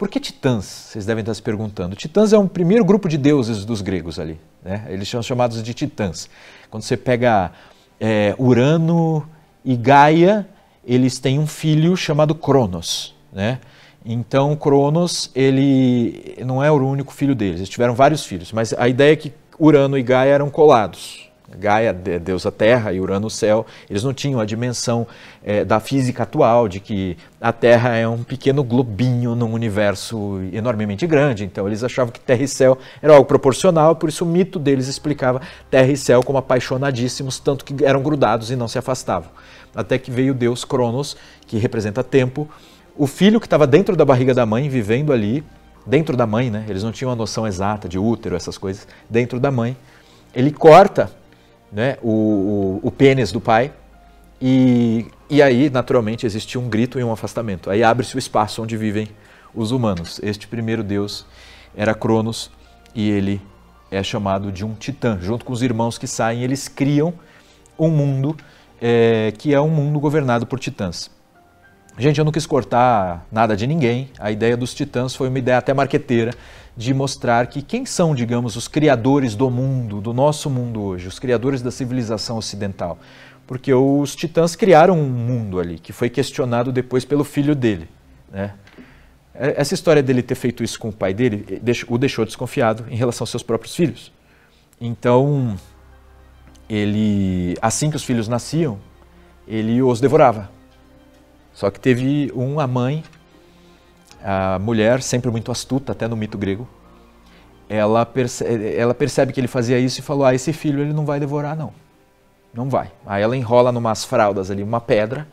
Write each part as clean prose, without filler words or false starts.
Por que titãs? Vocês devem estar se perguntando. Titãs é um primeiro grupo de deuses dos gregos ali, né? Eles são chamados de titãs. Quando você pega Urano e Gaia, eles têm um filho chamado Cronos, né? Então Cronos, ele não é o único filho deles, eles tiveram vários filhos, mas a ideia é que Urano e Gaia eram colados. Gaia é deusa Terra e Urano o céu. Eles não tinham a dimensão da física atual, de que a Terra é um pequeno globinho num universo enormemente grande. Então eles achavam que Terra e céu era algo proporcional, por isso o mito deles explicava Terra e céu como apaixonadíssimos, tanto que eram grudados e não se afastavam. Até que veio o deus Cronos, que representa tempo, o filho que estava dentro da barriga da mãe, vivendo ali, dentro da mãe, né? Eles não tinham a noção exata de útero, essas coisas, dentro da mãe. Ele corta, né, o pênis do pai e aí, naturalmente, existe um grito e um afastamento. Aí abre-se o espaço onde vivem os humanos. Este primeiro deus era Cronos e ele é chamado de um titã. Junto com os irmãos que saem, eles criam um mundo que é um mundo governado por titãs. Gente, eu não quis cortar nada de ninguém. A ideia dos titãs foi uma ideia até marqueteira de mostrar que quem são, digamos, os criadores do mundo, do nosso mundo hoje, os criadores da civilização ocidental. Porque os titãs criaram um mundo ali, que foi questionado depois pelo filho dele, né? Essa história dele ter feito isso com o pai dele o deixou desconfiado em relação aos seus próprios filhos. Então, assim que os filhos nasciam, ele os devorava. Só que teve a mãe, a mulher, sempre muito astuta, até no mito grego, ela percebe que ele fazia isso e falou, esse filho ele não vai devorar não, não vai. Aí ela enrola numas fraldas ali uma pedra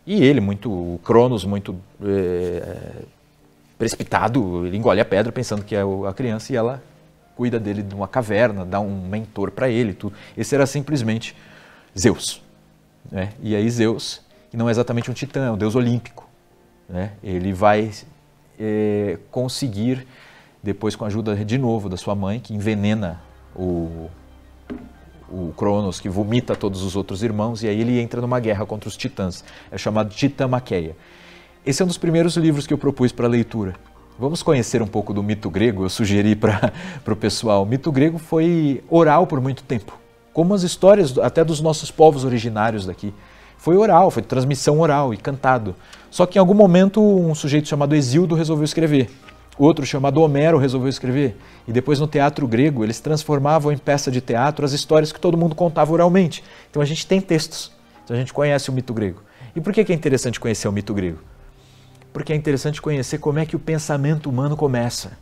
e ele, o Cronos, muito precipitado, ele engole a pedra pensando que é a criança e ela cuida dele de uma caverna, dá um mentor para ele. Tudo. Esse era simplesmente Zeus, né? E aí Zeus, que não é exatamente um titã, é um deus olímpico, né? Ele vai conseguir, depois com a ajuda de novo da sua mãe, que envenena o Cronos, que vomita todos os outros irmãos, e aí ele entra numa guerra contra os titãs. É chamado Titã-Maqueia. Esse é um dos primeiros livros que eu propus para leitura. Vamos conhecer um pouco do mito grego, eu sugeri para o pessoal. O mito grego foi oral por muito tempo, como as histórias até dos nossos povos originários daqui. Foi oral, foi transmissão oral e cantado. Só que em algum momento um sujeito chamado Hesíodo resolveu escrever. Outro chamado Homero resolveu escrever. E depois no teatro grego eles transformavam em peça de teatro as histórias que todo mundo contava oralmente. Então a gente tem textos, então a gente conhece o mito grego. E por que é interessante conhecer o mito grego? Porque é interessante conhecer como é que o pensamento humano começa.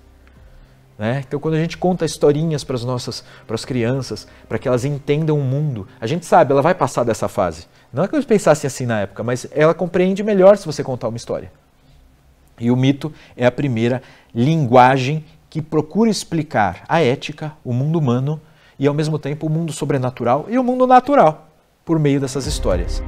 Né? Então quando a gente conta historinhas para as crianças, para que elas entendam o mundo, a gente sabe, ela vai passar dessa fase. Não é que eu pensasse assim na época, mas ela compreende melhor se você contar uma história. E o mito é a primeira linguagem que procura explicar a ética, o mundo humano e ao mesmo tempo o mundo sobrenatural e o mundo natural por meio dessas histórias.